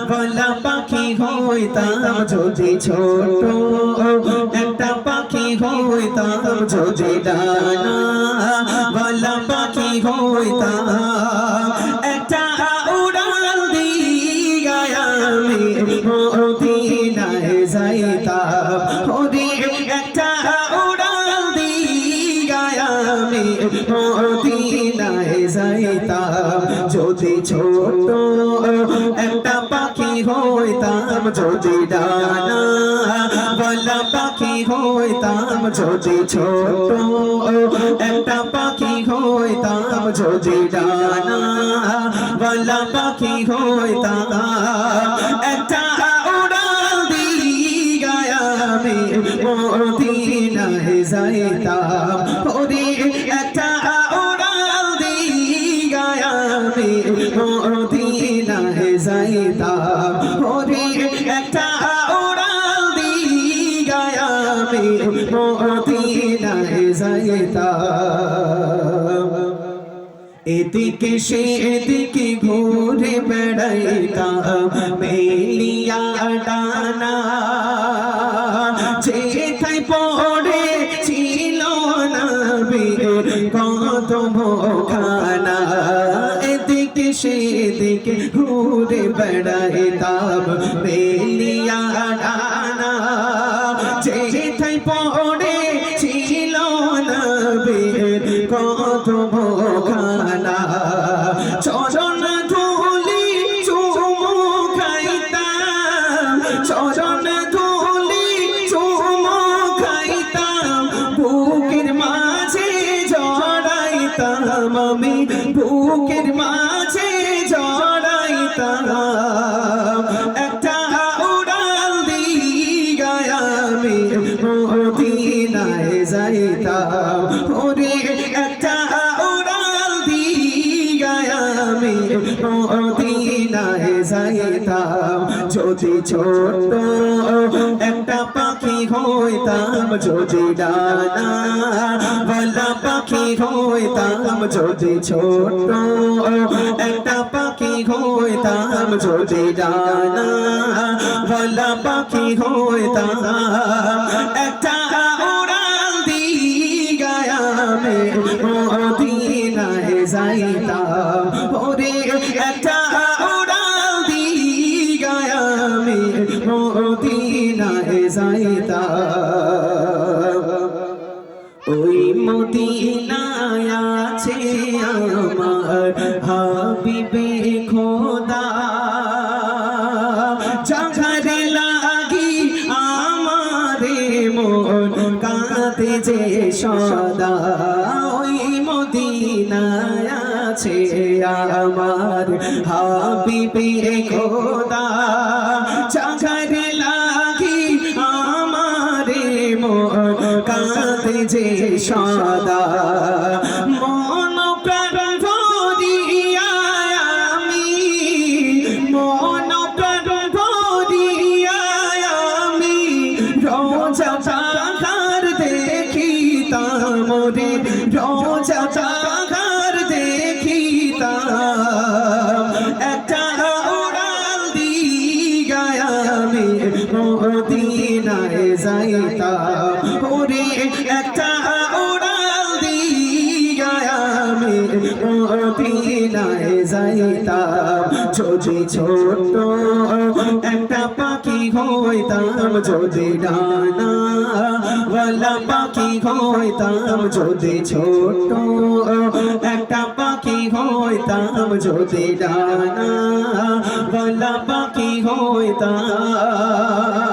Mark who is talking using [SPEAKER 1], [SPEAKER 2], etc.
[SPEAKER 1] বলা পাখি হইতাম যদি ছোট একটা পাখি হইতাম যদি ডানা বলা পাখি হইতাম একটা উড়াল দিয়া আমি মদিনায় যাইতাম ওরে একটা উড়াল দিয়া আমি মদিনায় যাইতাম যদি ছোট একটা পাখি হইতাম যদি ডানা বলা পাখি হইতাম যদি ছোট একটা পাখি হইতাম যদি ডানা বলা পাখি হইতাম একটা উড়াল দিয়া আমি মদিনায় যাইতাম ওরে একটা উড়াল দিয়া আমি মদিনায় যাইতাম ওরে একটা উড়াল দিয়া আমি মদিনায় যাইতাম এদিকে সেদিকে ঘুরে বেড়াইতাম মেলিয়া ডানা যেথায় পড়ে ছিল নবীর কদমখানা এদিকে সেদিকে ঘুরে বেড়াইতাম মেলিয়া ডানা যেথায় পড়ে ছিল নবীর কদমখানা চরণ ধুলি চুমু খাইতাম চরণ ধুলি চুমু খাইতাম বুকের মাঝে জড়াইতাম আমি বুকের মাঝে জড়াইতাম একটা উড়াল দিয়া আমি মদিনায় যাইতাম ওরে একটা উড়াল দিয়া আমি মদিনায় যাইতাম যদি ছোট একটা পাখি হইতাম যদি ডানা বলা পাখি হইতাম যদি ছোট একটা পাখি হইতাম যদি ডানা বলা পাখি হইতাম একটা উড়াল দিয়া আমি মদিনায় যাইতাম ওরে একটা উড়াল দিয়া আমি মদিনায় যাইতাম ওই মদিনায় আছে আমার হাবিবে খোদা যারে লাগি আমারে মন কাঁদে যে সদা ওই মদিনায় আছে আমার হাবিবে খোদা যারে লাগি আমারে মন কাঁদে যে সদা মন প্রাণ ভরিয়া আমি মন প্রাণ ভরিয়া আমি রোজা চাকার দেখিতাম রে রোজা চাকার দেখিতাম একটা উড়াল দিয়া আমি মদিনায় যাইতাম ওরে একটা উড়াল দিয়া আমি মদিনায় যাইতাম যদি ছোট একটা পাখি হইতাম যদি ডানা বলা পাখি হইতাম যদি ছোট একটা পাখি হইতাম যদি ডানা বলা পাখি হইতাম